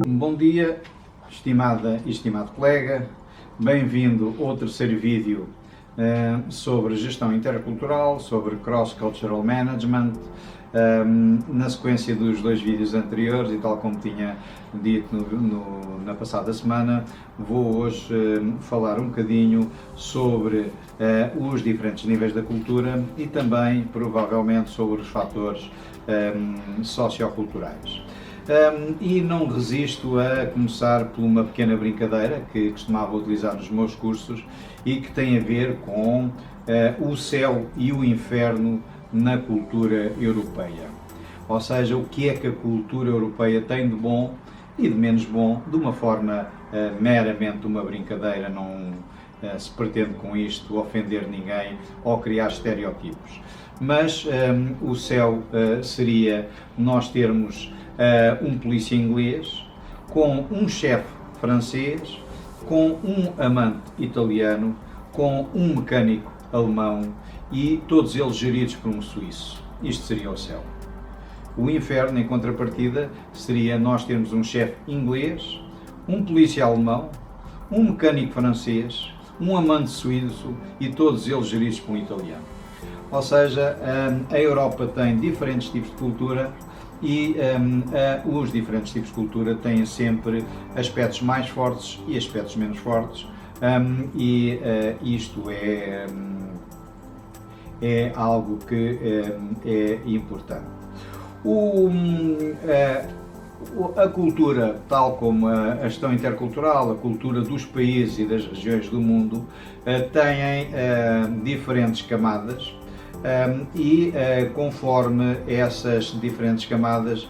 Bom dia, estimada e estimado colega, bem-vindo ao terceiro vídeo sobre gestão intercultural, sobre Cross-Cultural Management, na sequência dos dois vídeos anteriores e tal como tinha dito na passada semana, vou hoje falar um bocadinho sobre os diferentes níveis da cultura e também, provavelmente, sobre os fatores socioculturais. E não resisto a começar por uma pequena brincadeira que costumava utilizar nos meus cursos e que tem a ver com o céu e o inferno na cultura europeia. Ou seja, o que é que a cultura europeia tem de bom e de menos bom, de uma forma meramente uma brincadeira, não se pretende com isto ofender ninguém ou criar estereótipos. Mas o céu seria nós termos um polícia inglês, com um chefe francês, com um amante italiano, com um mecânico alemão e todos eles geridos por um suíço. Isto seria o céu. O inferno, em contrapartida, seria nós termos um chefe inglês, um polícia alemão, um mecânico francês, um amante suíço e todos eles geridos por um italiano. Ou seja, a Europa tem diferentes tipos de cultura e os diferentes tipos de cultura têm sempre aspectos mais fortes e aspectos menos fortes, isto é algo que é importante. A cultura, tal como a gestão intercultural, a cultura dos países e das regiões do mundo, têm diferentes camadas. Conforme essas diferentes camadas,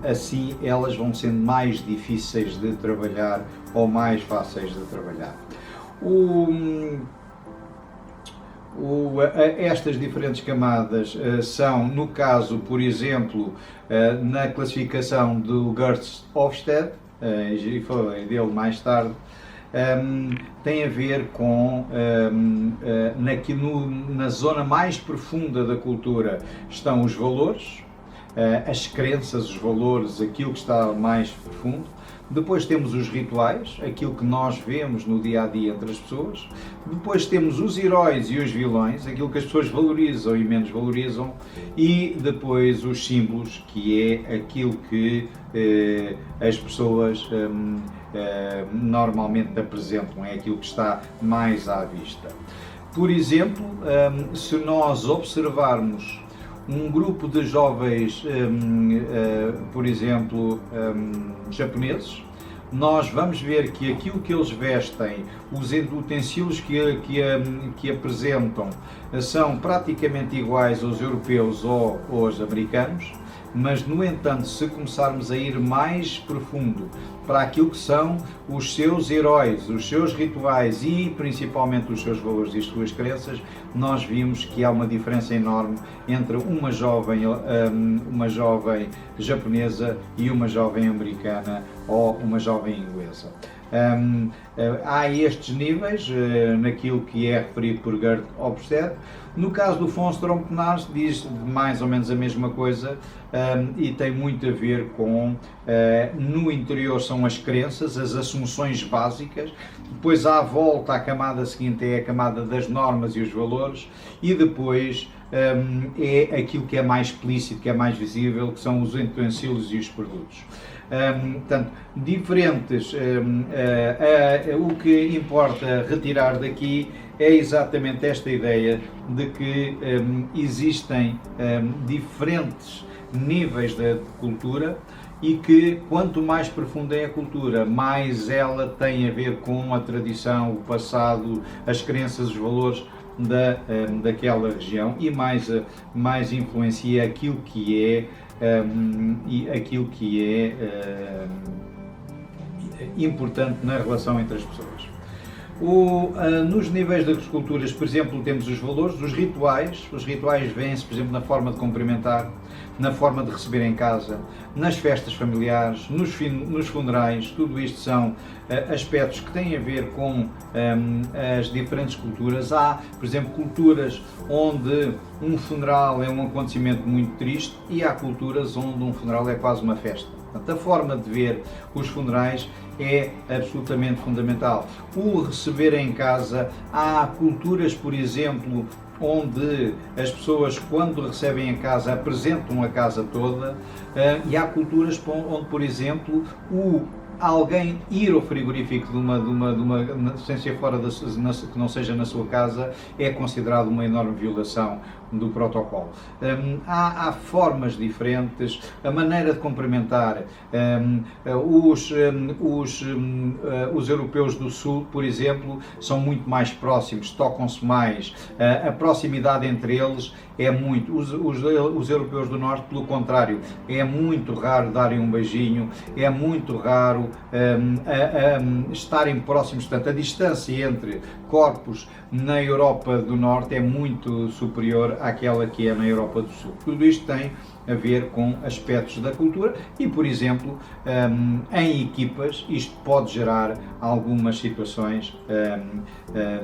assim elas vão sendo mais difíceis de trabalhar ou mais fáceis de trabalhar. Estas diferentes camadas são, no caso, por exemplo, na classificação do Geertz-Hofstede, e falei dele mais tarde, tem a ver com na zona mais profunda da cultura estão os valores, as crenças, os valores, aquilo que está mais profundo. Depois temos os rituais, aquilo que nós vemos no dia a dia entre as pessoas. Depois temos os heróis e os vilões, aquilo que as pessoas valorizam e menos valorizam. E depois os símbolos, que é aquilo que as pessoas normalmente apresentam, é aquilo que está mais à vista. Por exemplo, se nós observarmos um grupo de jovens, por exemplo, japoneses, nós vamos ver que aquilo que eles vestem, os utensílios que apresentam, são praticamente iguais aos europeus ou aos americanos, mas, no entanto, se começarmos a ir mais profundo para aquilo que são os seus heróis, os seus rituais e principalmente os seus valores e as suas crenças, nós vimos que há uma diferença enorme entre uma jovem japonesa e uma jovem americana ou uma jovem inglesa. Há estes níveis naquilo que é referido por Geertz-Hofstede. No caso do von Stroncknars diz mais ou menos a mesma coisa e tem muito a ver com, no interior são as crenças, as assunções básicas, depois à volta a camada seguinte é a camada das normas e os valores e depois é aquilo que é mais explícito, que é mais visível, que são os utensílios e os produtos. Portanto, diferentes, o que importa retirar daqui é exatamente esta ideia de que existem diferentes níveis de cultura e que quanto mais profunda é a cultura, mais ela tem a ver com a tradição, o passado, as crenças, os valores daquela região e mais influencia aquilo que é importante na relação entre as pessoas. Nos níveis das culturas, por exemplo, temos os valores, os rituais vêm-se, por exemplo, na forma de cumprimentar, na forma de receber em casa, nas festas familiares, nos funerais, tudo isto são aspectos que têm a ver com as diferentes culturas. Há, por exemplo, culturas onde um funeral é um acontecimento muito triste e há culturas onde um funeral é quase uma festa. Portanto, a forma de ver os funerais é absolutamente fundamental. O receber em casa, há culturas, por exemplo, onde as pessoas, quando recebem em casa, apresentam a casa toda, e há culturas onde, por exemplo, alguém ir ao frigorífico sem ser fora que não seja na sua casa, é considerado uma enorme violação do protocolo. Há formas diferentes, a maneira de cumprimentar. Os europeus do Sul, por exemplo, são muito mais próximos, tocam-se mais, a proximidade entre eles é muito. Os europeus do Norte, pelo contrário, é muito raro darem um beijinho, é muito raro estarem próximos. Portanto, a distância entre corpos na Europa do Norte é muito superior àquela que é na Europa do Sul. Tudo isto tem a ver com aspectos da cultura e, por exemplo, em equipas, isto pode gerar algumas situações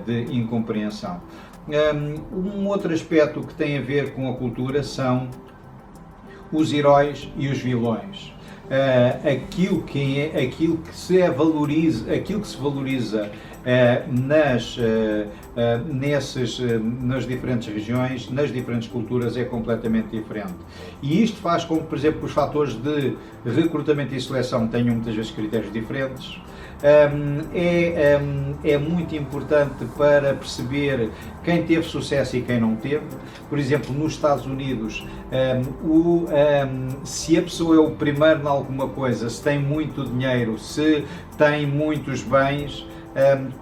de incompreensão. Um outro aspecto que tem a ver com a cultura são os heróis e os vilões. Aquilo que se valoriza nas diferentes regiões, nas diferentes culturas, é completamente diferente. E isto faz com que, por exemplo, os fatores de recrutamento e seleção tenham muitas vezes critérios diferentes. É muito importante para perceber quem teve sucesso e quem não teve. Por exemplo, nos Estados Unidos, se a pessoa é o primeiro em alguma coisa, se tem muito dinheiro, se tem muitos bens,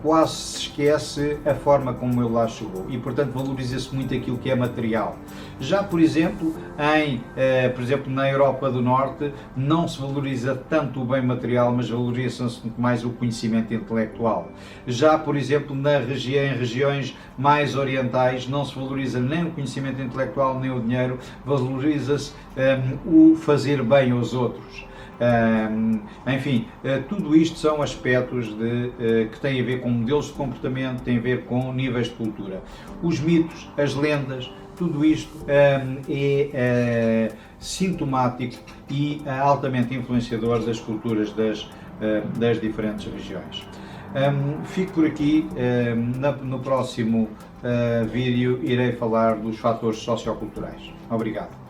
quase se esquece a forma como ele lá chegou e, portanto, valoriza-se muito aquilo que é material. Já, por exemplo, na Europa do Norte, não se valoriza tanto o bem material, mas valoriza-se muito mais o conhecimento intelectual. Já, por exemplo, em regiões mais orientais, não se valoriza nem o conhecimento intelectual, nem o dinheiro, valoriza-se o fazer bem aos outros. Enfim, tudo isto são aspectos que têm a ver com modelos de comportamento, têm a ver com níveis de cultura. Os mitos, as lendas, tudo isto é sintomático e altamente influenciador das culturas das diferentes regiões. Fico por aqui. No próximo vídeo irei falar dos fatores socioculturais. Obrigado.